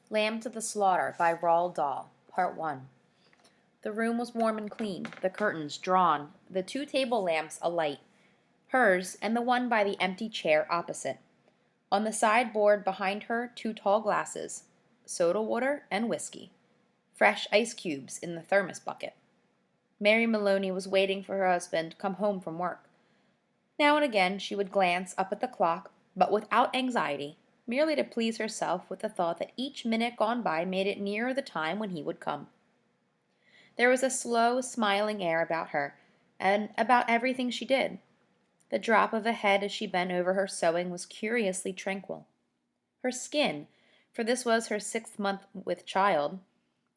Lamb to the Slaughter by Roald Dahl, Part 1. The room was warm and clean, the curtains drawn, the two table lamps alight, hers and the one by the empty chair opposite. On the sideboard behind her, two tall glasses, soda water and whiskey, fresh ice cubes in the thermos bucket. Mary Maloney was waiting for her husband come home from work. Now and again she would glance up at the clock, but without anxiety, merely to please herself with the thought that each minute gone by made it nearer the time when he would come. There was a slow, smiling air about her, and about everything she did. The drop of a head as she bent over her sewing was curiously tranquil. Her skin, for this was her 6th month with child,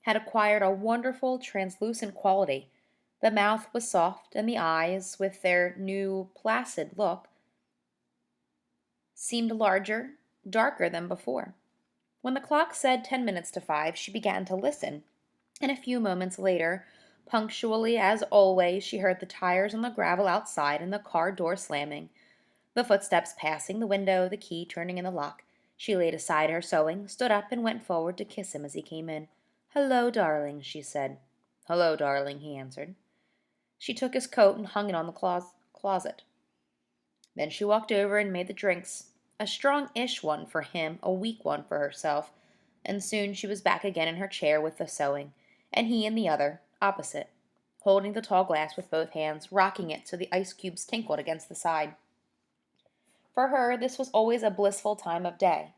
had acquired a wonderful translucent quality. The mouth was soft, and the eyes, with their new placid look, seemed larger, darker than before. When the clock said 10 minutes to 5, she began to listen, and a few moments later, punctually as always, she heard the tires on the gravel outside and the car door slamming, the footsteps passing the window, the key turning in the lock. She laid aside her sewing, stood up, and went forward to kiss him as he came in. "Hello, darling," she said. "Hello, darling," he answered. She took his coat and hung it on the closet. Then she walked over and made the drinks, a strong-ish one for him, a weak one for herself, and soon she was back again in her chair with the sewing, and he in the other, opposite, holding the tall glass with both hands, rocking it so the ice cubes tinkled against the side. For her this was always a blissful time of day.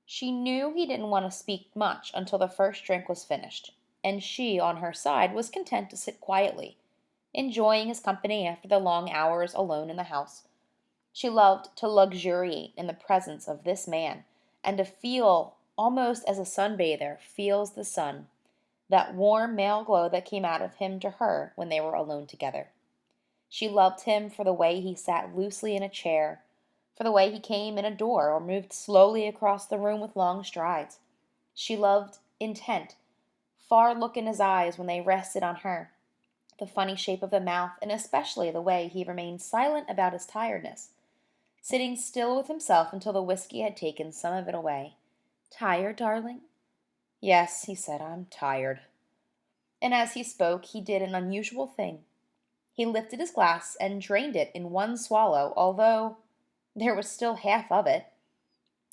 She knew he didn't want to speak much until the first drink was finished, and she, on her side, was content to sit quietly, enjoying his company after the long hours alone in the house. She loved to luxuriate in the presence of this man, and to feel, almost as a sunbather feels the sun, that warm male glow that came out of him to her when they were alone together. She loved him for the way he sat loosely in a chair, for the way he came in a door or moved slowly across the room with long strides. She loved intent, far look in his eyes when they rested on her, the funny shape of the mouth, and especially the way he remained silent about his tiredness, sitting still with himself until the whiskey had taken some of it away. "Tired, darling?" "Yes," he said, "I'm tired." And as he spoke, he did an unusual thing. He lifted his glass and drained it in one swallow, although there was still half of it,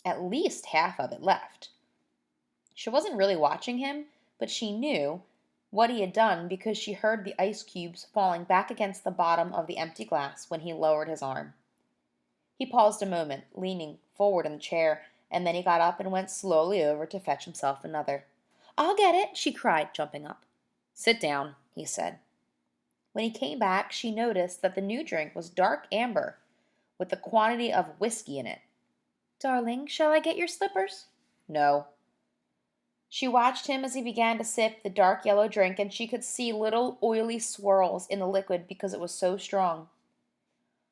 at least half of it left. She wasn't really watching him, but she knew what he had done because she heard the ice cubes falling back against the bottom of the empty glass when he lowered his arm. He paused a moment, leaning forward in the chair, and then he got up and went slowly over to fetch himself another. "I'll get it," she cried, jumping up. "Sit down," he said. When he came back, she noticed that the new drink was dark amber, with a quantity of whiskey in it. "Darling, shall I get your slippers?" "No." She watched him as he began to sip the dark yellow drink, and she could see little oily swirls in the liquid because it was so strong.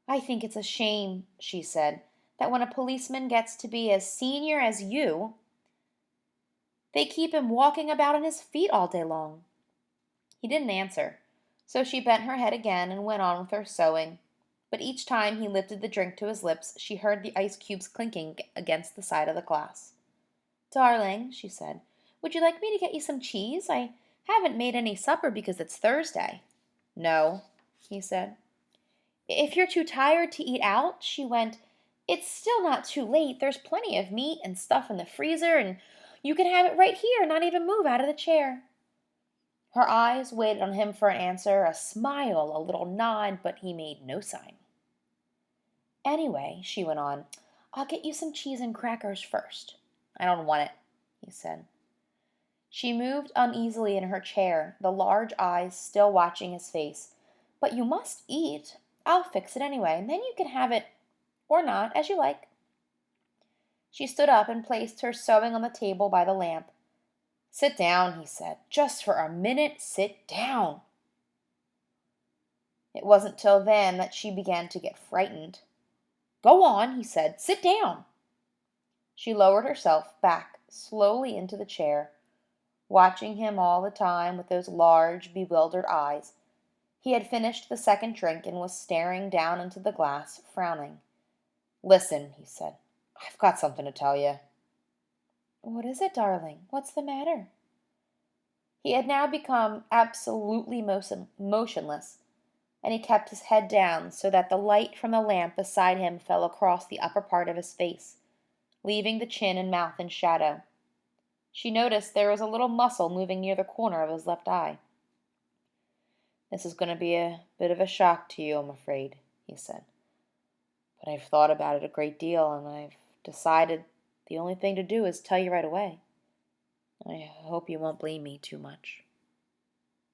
"I think it's a shame," she said, "that when a policeman gets to be as senior as you, they keep him walking about on his feet all day long." He didn't answer, so she bent her head again and went on with her sewing. But each time he lifted the drink to his lips, she heard the ice cubes clinking against the side of the glass. "Darling," she said, "would you like me to get you some cheese? I haven't made any supper because it's Thursday." "No," he said. "If you're too tired to eat out," she went, "it's still not too late. There's plenty of meat and stuff in the freezer, and you can have it right here, not even move out of the chair." Her eyes waited on him for an answer, a smile, a little nod, but he made no sign. "Anyway," she went on, "I'll get you some cheese and crackers first." "I don't want it," he said. She moved uneasily in her chair, the large eyes still watching his face. "But you must eat. I'll fix it anyway, and then you can have it or not, as you like." She stood up and placed her sewing on the table by the lamp. "Sit down," he said. "Just for a minute, sit down." It wasn't till then that she began to get frightened. "Go on," he said. "Sit down." She lowered herself back slowly into the chair, watching him all the time with those large, bewildered eyes. He had finished the second drink and was staring down into the glass, frowning. "Listen," he said. "I've got something to tell you." What is it, darling? What's the matter?" He had now become absolutely motionless, and he kept his head down so that the light from the lamp beside him fell across the upper part of his face, leaving the chin and mouth in shadow. She noticed there was a little muscle moving near the corner of his left eye. "This is going to be a bit of a shock to you, I'm afraid," he said. "But I've thought about it a great deal, and I've decided the only thing to do is tell you right away. I hope you won't blame me too much."